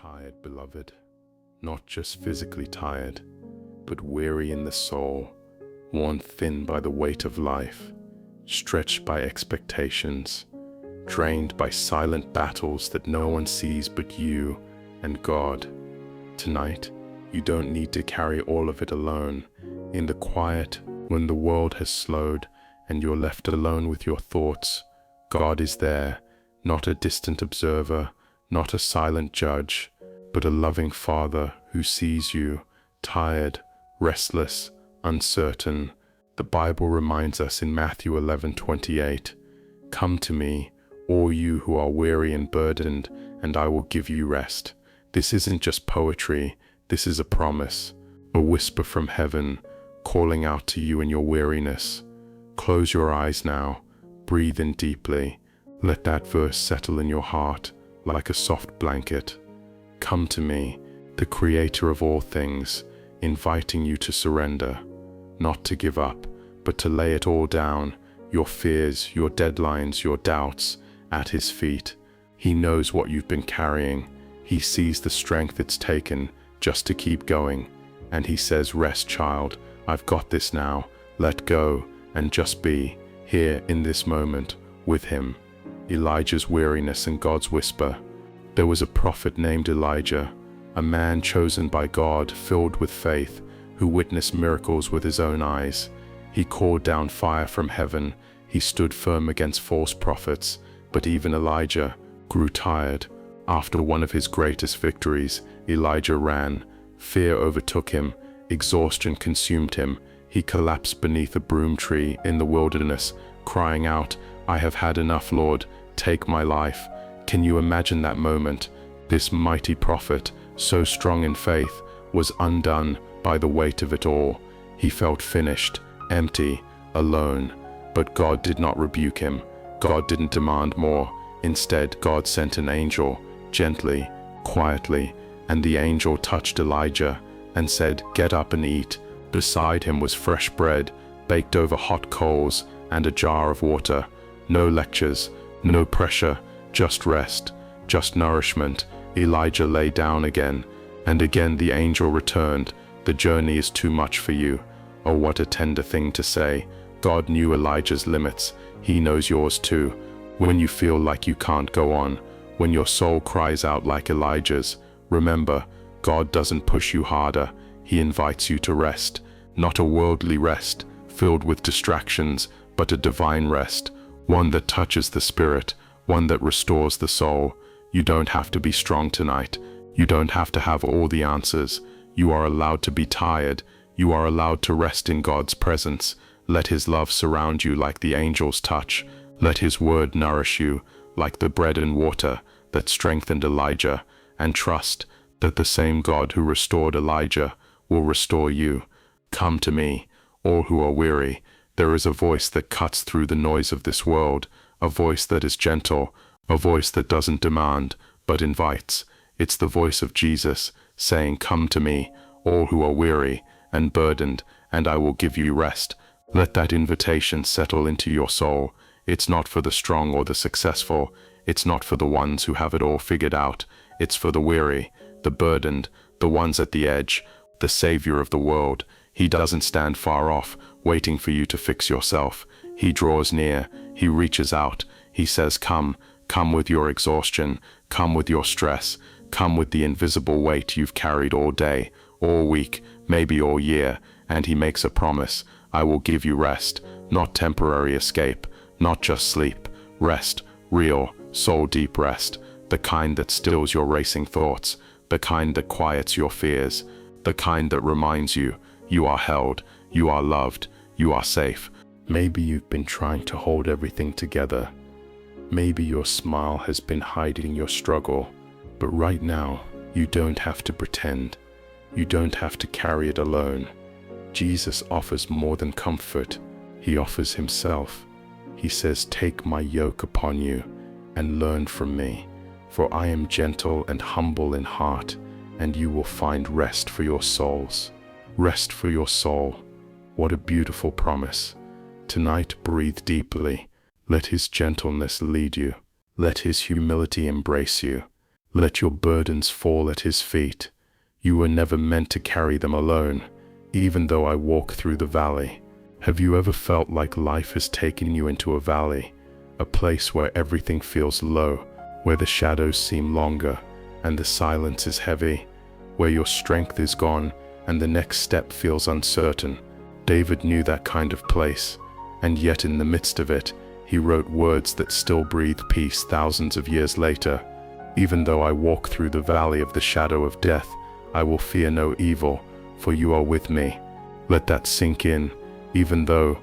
tired, beloved? Not just physically tired, but weary in the soul, worn thin by the weight of life, stretched by expectations, drained by silent battles that no one sees but you and God. Tonight, you don't need to carry all of it alone. In the quiet, when the world has slowed and you're left alone with your thoughts, God is there, not a distant observer, not a silent judge, but a loving Father who sees you, tired, restless, uncertain. The Bible reminds us in Matthew 11:28, "Come to me, all you who are weary and burdened, and I will give you rest." This isn't just poetry, this is a promise, a whisper from heaven, calling out to you in your weariness. Close your eyes now, breathe in deeply. Let that verse settle in your heart like a soft blanket. Come to me, the Creator of all things, inviting you to surrender, not to give up, but to lay it all down, your fears, your deadlines, your doubts, at His feet. He knows what you've been carrying. He sees the strength it's taken just to keep going. And He says, "Rest, child, I've got this now. Let go and just be here in this moment with Him." Elijah's weariness and God's whisper. There was a prophet named Elijah, a man chosen by God, filled with faith, who witnessed miracles with his own eyes. He called down fire from heaven. He stood firm against false prophets. But even Elijah grew tired. After one of his greatest victories, Elijah ran. Fear overtook him. Exhaustion consumed him. He collapsed beneath a broom tree in the wilderness, crying out, "I have had enough, Lord. Take my life." Can you imagine that moment? This mighty prophet, so strong in faith, was undone by the weight of it all. He felt finished, empty, alone. But God did not rebuke him. God didn't demand more. Instead, God sent an angel, gently, quietly, and the angel touched Elijah and said, "Get up and eat." Beside him was fresh bread, baked over hot coals, and a jar of water. No lectures, no pressure, just rest, just nourishment. Elijah lay down again, and again the angel returned. "The journey is too much for you." Oh, what a tender thing to say. God knew Elijah's limits. He knows yours too. When you feel like you can't go on, when your soul cries out like Elijah's, remember, God doesn't push you harder. He invites you to rest. Not a worldly rest, filled with distractions, but a divine rest, one that touches the spirit, one that restores the soul. You don't have to be strong tonight. You don't have to have all the answers. You are allowed to be tired. You are allowed to rest in God's presence. Let His love surround you like the angel's touch. Let His word nourish you like the bread and water that strengthened Elijah. And trust that the same God who restored Elijah will restore you. Come to me, all who are weary. There is a voice that cuts through the noise of this world, a voice that is gentle, a voice that doesn't demand, but invites. It's the voice of Jesus, saying, "Come to me, all who are weary and burdened, and I will give you rest." Let that invitation settle into your soul. It's not for the strong or the successful. It's not for the ones who have it all figured out. It's for the weary, the burdened, the ones at the edge. The Savior of the world. He doesn't stand far off, waiting for you to fix yourself. He draws near. He reaches out. He says, "Come, come with your exhaustion. Come with your stress. Come with the invisible weight you've carried all day, all week, maybe all year." And He makes a promise. "I will give you rest, not temporary escape, not just sleep. Rest, real, soul-deep rest, the kind that stills your racing thoughts, the kind that quiets your fears, the kind that reminds you, you are held, you are loved, you are safe." Maybe you've been trying to hold everything together. Maybe your smile has been hiding your struggle. But right now, you don't have to pretend. You don't have to carry it alone. Jesus offers more than comfort. He offers Himself. He says, "Take my yoke upon you and learn from me, for I am gentle and humble in heart, and you will find rest for your souls." Rest for your soul. What a beautiful promise. Tonight, breathe deeply. Let His gentleness lead you. Let His humility embrace you. Let your burdens fall at his feet. You were never meant to carry them alone, even though I walk through the valley. Have you ever felt like life has taken you into a valley, a place where everything feels low, where the shadows seem longer and the silence is heavy, where your strength is gone and the next step feels uncertain? David knew that kind of place, and yet in the midst of it, he wrote words that still breathe peace thousands of years later. Even though I walk through the valley of the shadow of death, I will fear no evil, for you are with me. Let that sink in. Even though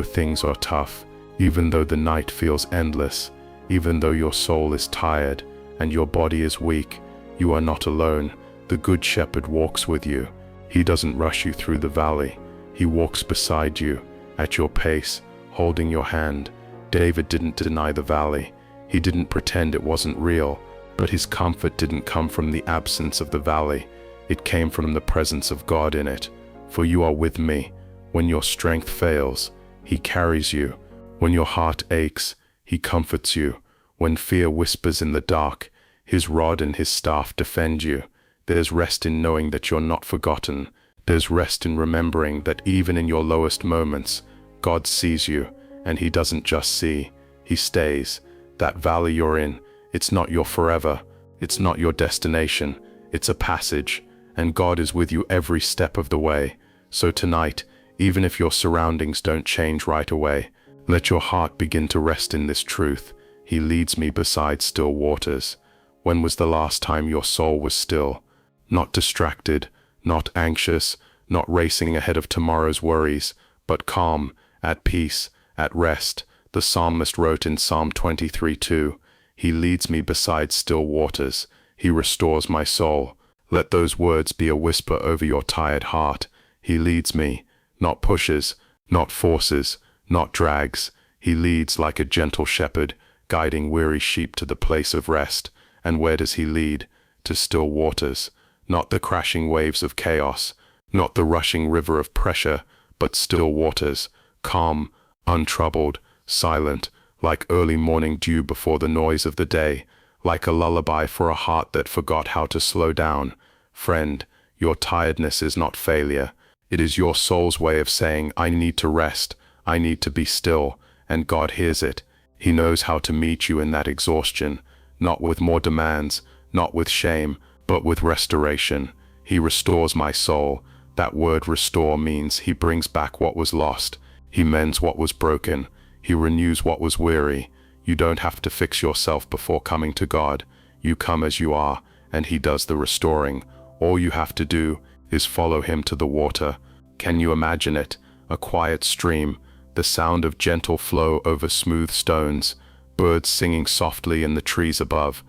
things are tough, even though the night feels endless, even though your soul is tired and your body is weak, you are not alone. The Good Shepherd walks with you. He doesn't rush you through the valley. He walks beside you, at your pace, holding your hand. David didn't deny the valley. He didn't pretend it wasn't real, but his comfort didn't come from the absence of the valley. It came from the presence of God in it. For you are with me. When your strength fails, he carries you. When your heart aches, he comforts you. When fear whispers in the dark, his rod and his staff defend you. There's rest in knowing that you're not forgotten. There's rest in remembering that even in your lowest moments, God sees you, and he doesn't just see, he stays. That valley you're in, it's not your forever. It's not your destination. It's a passage, and God is with you every step of the way. So tonight, even if your surroundings don't change right away, let your heart begin to rest in this truth. He leads me beside still waters. When was the last time your soul was still? Not distracted, not anxious, not racing ahead of tomorrow's worries, but calm, at peace, at rest. The psalmist wrote in Psalm 23:2, "He leads me beside still waters. He restores my soul." Let those words be a whisper over your tired heart. He leads me, not pushes, not forces, not drags. He leads like a gentle shepherd, guiding weary sheep to the place of rest. And where does he lead? To still waters. Not the crashing waves of chaos, not the rushing river of pressure, but still waters, calm, untroubled, silent, like early morning dew before the noise of the day, like a lullaby for a heart that forgot how to slow down. Friend, your tiredness is not failure. It is your soul's way of saying, I need to rest, I need to be still, and God hears it. He knows how to meet you in that exhaustion, not with more demands, not with shame, but with restoration. He restores my soul. That word restore means he brings back what was lost. He mends what was broken. He renews what was weary. You don't have to fix yourself before coming to God. You come as you are, and he does the restoring. All you have to do is follow him to the water. Can you imagine it? A quiet stream, the sound of gentle flow over smooth stones, birds singing softly in the trees above.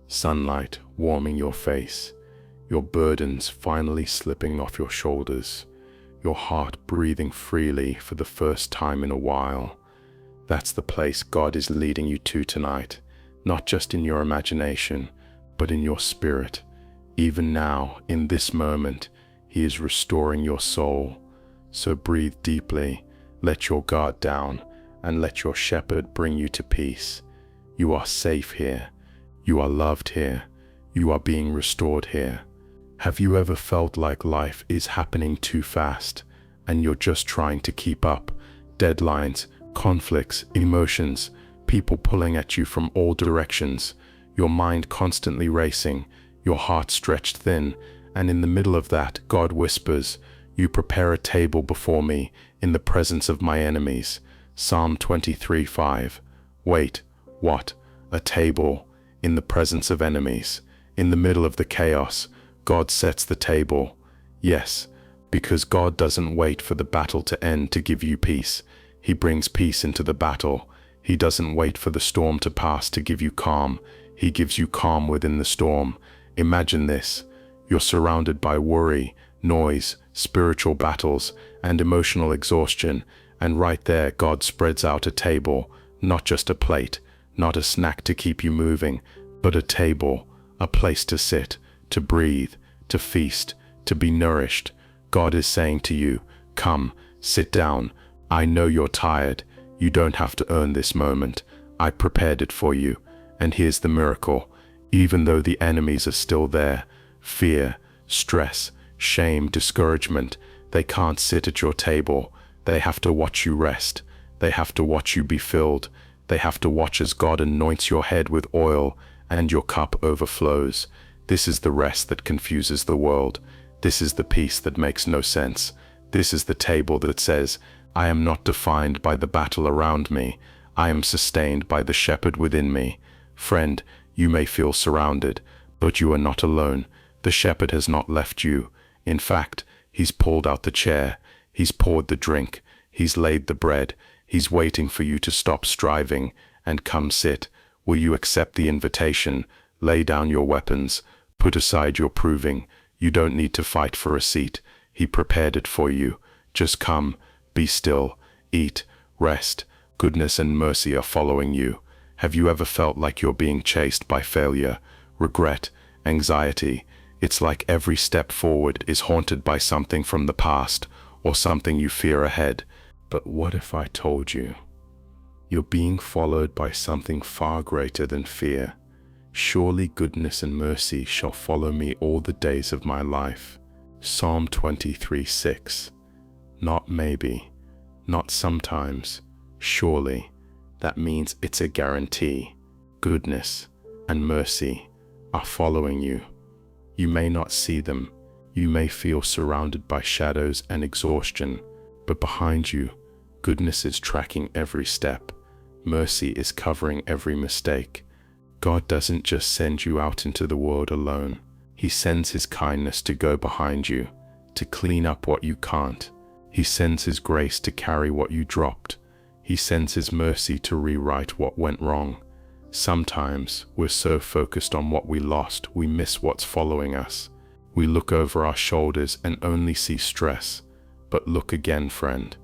Sunlight warming your face, your burdens finally slipping off your shoulders, your heart breathing freely for the first time in a while. That's the place God is leading you to tonight, not just in your imagination, but in your spirit. Even now, in this moment, he is restoring your soul. So breathe deeply, let your guard down, and let your shepherd bring you to peace. You are safe here. You are loved here. You are being restored here. Have you ever felt like life is happening too fast, and you're just trying to keep up? Deadlines, conflicts, emotions, people pulling at you from all directions, your mind constantly racing, your heart stretched thin, and in the middle of that, God whispers, "You prepare a table before me in the presence of my enemies." Psalm 23:5. Wait, what? A table in the presence of enemies. In the middle of the chaos, God sets the table. Yes, because God doesn't wait for the battle to end to give you peace. He brings peace into the battle. He doesn't wait for the storm to pass to give you calm. He gives you calm within the storm. Imagine this. You're surrounded by worry, noise, spiritual battles, and emotional exhaustion, and right there God spreads out a table, not just a plate, not a snack to keep you moving, but a table, a place to sit, to breathe, to feast, to be nourished. God is saying to you, come, sit down. I know you're tired. You don't have to earn this moment. I prepared it for you. And here's the miracle. Even though the enemies are still there, fear, stress, shame, discouragement, they can't sit at your table. They have to watch you rest. They have to watch you be filled. They have to watch as God anoints your head with oil and your cup overflows. This is the rest that confuses the world. This is the peace that makes no sense. This is the table that says, I am not defined by the battle around me. I am sustained by the shepherd within me. Friend, you may feel surrounded, but you are not alone. The shepherd has not left you. In fact, he's pulled out the chair. He's poured the drink. He's laid the bread. He's waiting for you to stop striving and come sit. Will you accept the invitation? Lay down your weapons. Put aside your proving. You don't need to fight for a seat. He prepared it for you. Just come, be still, eat, rest. Goodness and mercy are following you. Have you ever felt like you're being chased by failure, regret, anxiety? It's like every step forward is haunted by something from the past or something you fear ahead. But what if I told you? You're being followed by something far greater than fear. Surely goodness and mercy shall follow me all the days of my life. Psalm 23:6. Not maybe, not sometimes, surely. That means it's a guarantee. Goodness and mercy are following you. You may not see them. You may feel surrounded by shadows and exhaustion, but behind you, goodness is tracking every step. Mercy is covering every mistake. God doesn't just send you out into the world alone. He sends His kindness to go behind you, to clean up what you can't. He sends His grace to carry what you dropped. He sends His mercy to rewrite what went wrong. Sometimes we're so focused on what we lost, we miss what's following us. We look over our shoulders and only see stress. But look again, friend.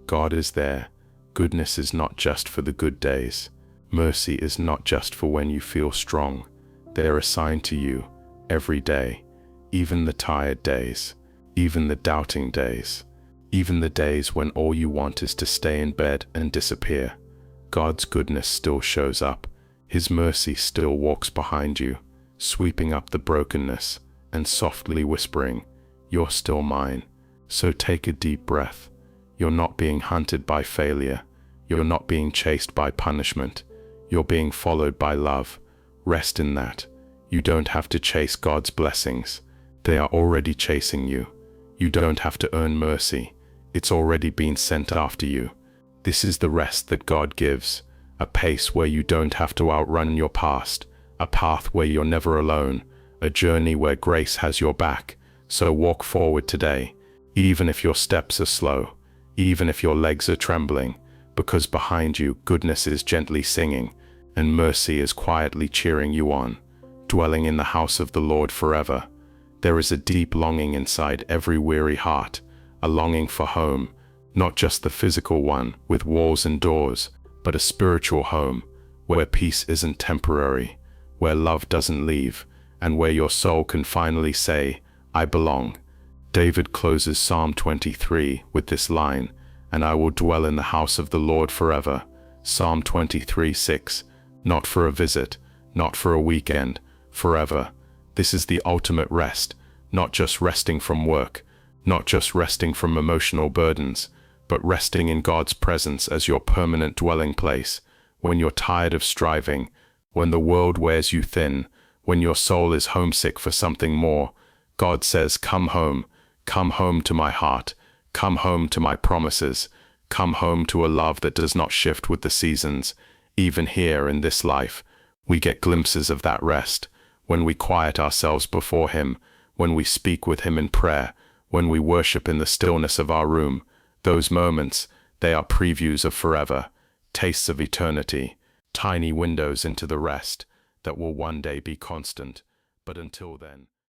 God is there. Goodness is not just for the good days. Mercy is not just for when you feel strong. They are assigned to you every day, even the tired days, even the doubting days, even the days when all you want is to stay in bed and disappear. God's goodness still shows up. His mercy still walks behind you, sweeping up the brokenness and softly whispering, "You're still mine." So take a deep breath. You're not being hunted by failure. You're not being chased by punishment. You're being followed by love. Rest in that. You don't have to chase God's blessings. They are already chasing you. You don't have to earn mercy. It's already been sent after you. This is the rest that God gives. A pace where you don't have to outrun your past. A path where you're never alone. A journey where grace has your back. So walk forward today, even if your steps are slow, even if your legs are trembling, because behind you goodness is gently singing, and mercy is quietly cheering you on. Dwelling in the house of the Lord forever. There is a deep longing inside every weary heart, a longing for home, not just the physical one with walls and doors, but a spiritual home, where peace isn't temporary, where love doesn't leave, and where your soul can finally say, "I belong." David closes Psalm 23 with this line, "And I will dwell in the house of the Lord forever." Psalm 23:6, not for a visit, not for a weekend, forever. This is the ultimate rest, not just resting from work, not just resting from emotional burdens, but resting in God's presence as your permanent dwelling place. When you're tired of striving, when the world wears you thin, when your soul is homesick for something more, God says, "Come home to my heart, come home to my promises, come home to a love that does not shift with the seasons." Even here in this life, we get glimpses of that rest, when we quiet ourselves before Him, when we speak with Him in prayer, when we worship in the stillness of our room. Those moments, they are previews of forever, tastes of eternity, tiny windows into the rest that will one day be constant. But until then,